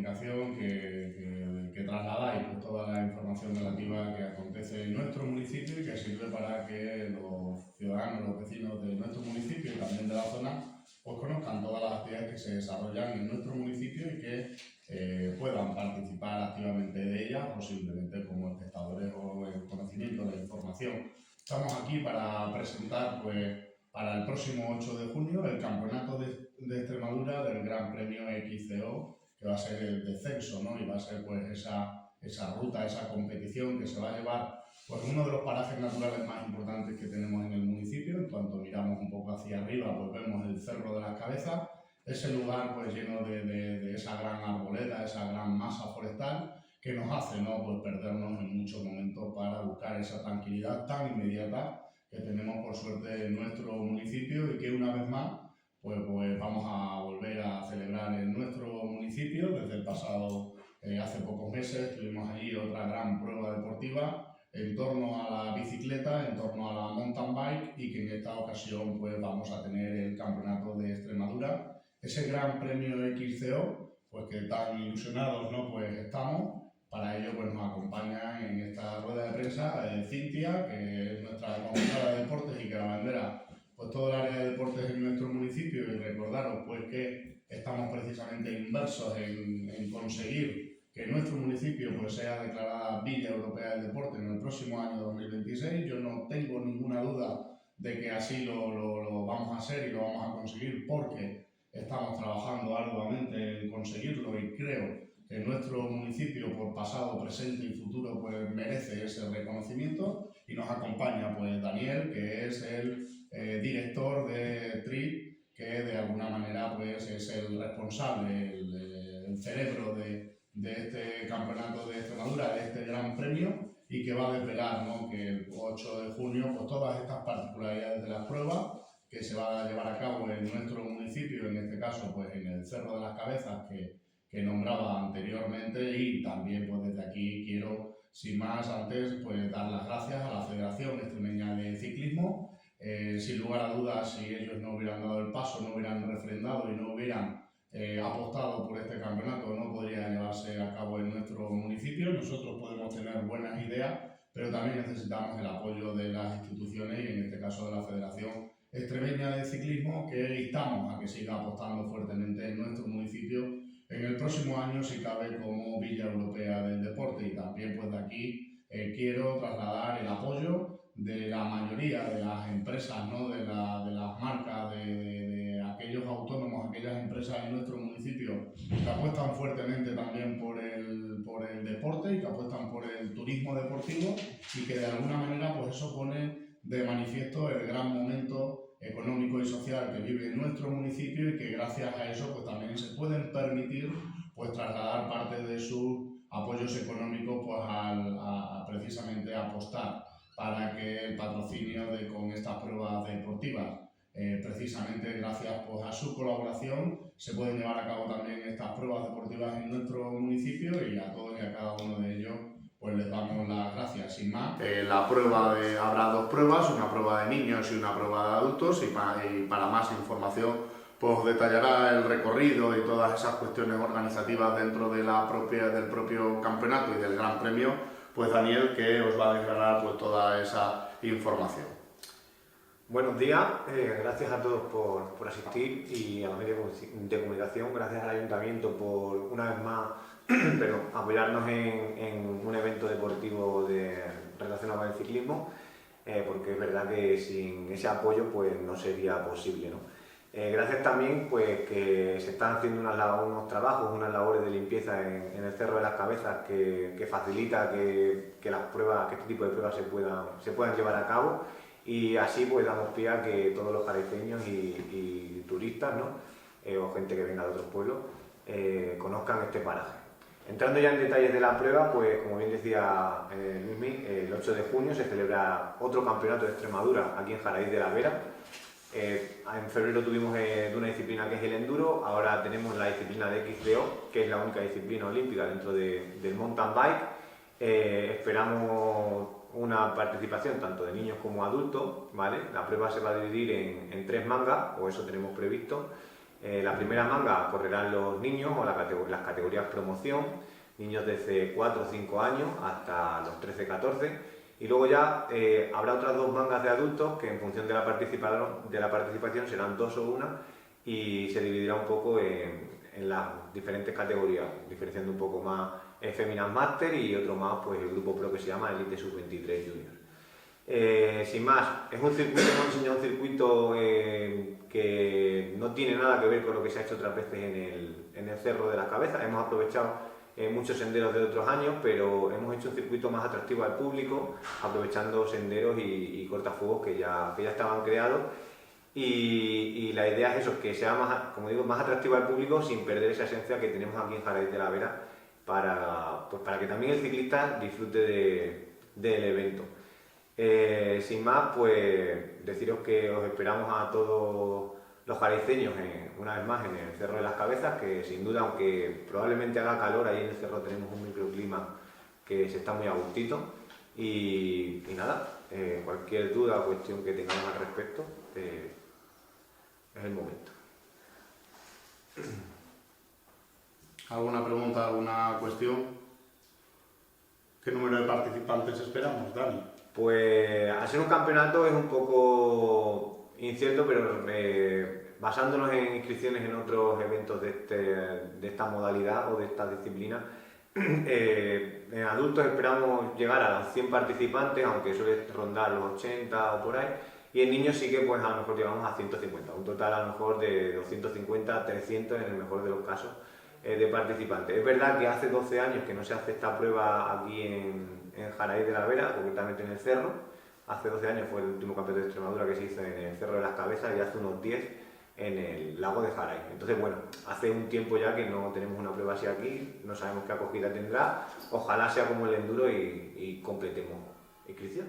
comunicación que trasladáis pues, toda la información relativa que acontece en nuestro municipio y que sirve para que los ciudadanos, los vecinos de nuestro municipio y también de la zona pues conozcan todas las actividades que se desarrollan en nuestro municipio y que puedan participar activamente de ellas o simplemente como espectadores o en conocimiento de la información. Estamos aquí para presentar pues, para el próximo 8 de junio el Campeonato de Extremadura del Gran Premio XCO, que va a ser el descenso, ¿no? Y va a ser pues esa ruta, esa competición que se va a llevar pues, uno de los parajes naturales más importantes que tenemos en el municipio. En cuanto miramos un poco hacia arriba, pues vemos el Cerro de las Cabezas, ese lugar pues, lleno de esa gran arboleda, esa gran masa forestal, que nos hace, ¿no? Pues, perdernos en muchos momentos para buscar esa tranquilidad tan inmediata que tenemos por suerte en nuestro municipio y que una vez más pues vamos a volver a celebrar en nuestro municipio. Desde el pasado, hace pocos meses, tuvimos allí otra gran prueba deportiva en torno a la bicicleta, en torno a la mountain bike, y que en esta ocasión pues vamos a tener el Campeonato de Extremadura, ese Gran Premio XCO, pues que tan ilusionados, ¿no? Pues estamos. Para ello pues, nos acompaña en esta rueda de prensa Cintia, que es nuestra coordinadora de deportes y que la bandera pues, todo el área de deportes en nuestro municipio. Y recordaros pues, que estamos precisamente inmersos en conseguir que nuestro municipio pues, sea declarada Villa Europea del Deporte en el próximo año 2026. Yo no tengo ninguna duda de que así lo vamos a hacer y lo vamos a conseguir, porque estamos trabajando arduamente en conseguirlo y creo que nuestro municipio, por pasado, presente y futuro, pues merece ese reconocimiento. Y nos acompaña pues Daniel, que es el director de TRI, que de alguna manera pues es el responsable, el cerebro de este campeonato de Extremadura, de este gran premio, y que va a desvelar, ¿no? Que el 8 de junio pues todas estas particularidades de las pruebas que se va a llevar a cabo en nuestro municipio, en este caso pues en el Cerro de las Cabezas que nombraba anteriormente. Y también pues desde aquí quiero, sin más antes, pues dar las gracias a la Federación Extremeña de Ciclismo. Sin lugar a dudas, si ellos no hubieran dado el paso, no hubieran refrendado y no hubieran apostado por este campeonato, no podría llevarse a cabo en nuestro municipio. Nosotros podemos tener buenas ideas, pero también necesitamos el apoyo de las instituciones y en este caso de la Federación Extremeña de Ciclismo, que instamos a que siga apostando fuertemente en nuestro municipio en el próximo año, si cabe, como Villa Europea del Deporte. Y también pues de aquí quiero trasladar el apoyo de la mayoría de las empresas, ¿no? de las marcas, de aquellos autónomos, aquellas empresas en nuestro municipio que apuestan fuertemente también por el deporte y que apuestan por el turismo deportivo, y que de alguna manera pues eso pone de manifiesto el gran momento económico y social que vive nuestro municipio, y que gracias a eso pues también se pueden permitir pues trasladar parte de sus apoyos económicos pues a precisamente apostar para que el patrocinio con estas pruebas deportivas, precisamente gracias pues a su colaboración, se pueden llevar a cabo también estas pruebas deportivas en nuestro municipio. Y a todos y a cada uno de ellos pues les damos las gracias. Sin más, habrá dos pruebas, una prueba de niños y una prueba de adultos, y para más información pues os detallará el recorrido y todas esas cuestiones organizativas dentro de del propio campeonato y del Gran Premio, pues Daniel, que os va a desgranar pues toda esa información. Buenos días, gracias a todos por asistir, y a los medios de comunicación, gracias al Ayuntamiento por una vez más apoyarnos en un evento deportivo relacionado con el ciclismo, porque es verdad que sin ese apoyo pues no sería posible, ¿no? Gracias también pues que se están haciendo unos trabajos, unas labores de limpieza en el Cerro de las Cabezas que facilita que las pruebas, que este tipo de pruebas se puedan llevar a cabo, y así pues damos pie a que todos los jaraiteños y turistas, ¿no? O gente que venga de otros pueblos conozcan este paraje. Entrando ya en detalles de la prueba, pues como bien decía Luismi, el 8 de junio se celebra otro campeonato de Extremadura aquí en Jaraíz de la Vera. En febrero tuvimos una disciplina que es el enduro, ahora tenemos la disciplina de XCO, que es la única disciplina olímpica dentro del mountain bike. Esperamos una participación tanto de niños como adultos, ¿vale? La prueba se va a dividir en 3 mangas, o eso tenemos previsto. La primera manga correrán los niños o las categorías promoción, niños desde 4 o 5 años hasta los 13-14, y luego ya habrá otras 2 mangas de adultos que en función de la participación serán 2 o 1 y se dividirá un poco en las diferentes categorías, diferenciando un poco más Féminas Master y otro más pues el grupo pro que se llama Elite Sub-23 Junior. Sin más, hemos diseñado un circuito que no tiene nada que ver con lo que se ha hecho otras veces en el Cerro de las Cabezas. Hemos aprovechado muchos senderos de otros años, pero hemos hecho un circuito más atractivo al público, aprovechando senderos y cortafuegos que ya estaban creados. Y la idea es eso, que sea más, como digo, más atractivo al público sin perder esa esencia que tenemos aquí en Jaraíz de la Vera para que también el ciclista disfrute del evento. Sin más, pues deciros que os esperamos a todos los jaraiceños una vez más en el Cerro de las Cabezas, que sin duda, aunque probablemente haga calor, ahí en el cerro tenemos un microclima que se está muy a gustito. Y nada, cualquier duda o cuestión que tengamos al respecto, es el momento. ¿Alguna pregunta, alguna cuestión? ¿Qué número de participantes esperamos, Dani? Pues al ser un campeonato es un poco incierto, pero basándonos en inscripciones en otros eventos de esta modalidad o de esta disciplina, en adultos esperamos llegar a los 100 participantes, aunque suele rondar los 80 o por ahí, y en niños sí que pues a lo mejor llegamos a 150, un total a lo mejor de 250 a 300 en el mejor de los casos de participantes. Es verdad que hace 12 años que no se hace esta prueba aquí en Jaraíz de la Vera, concretamente en el Cerro. Hace 12 años fue el último campeonato de Extremadura que se hizo en el Cerro de las Cabezas y hace unos 10 en el lago de Jaraíz. Entonces, bueno, hace un tiempo ya que no tenemos una prueba así aquí, no sabemos qué acogida tendrá. Ojalá sea como el enduro y completemos inscripción.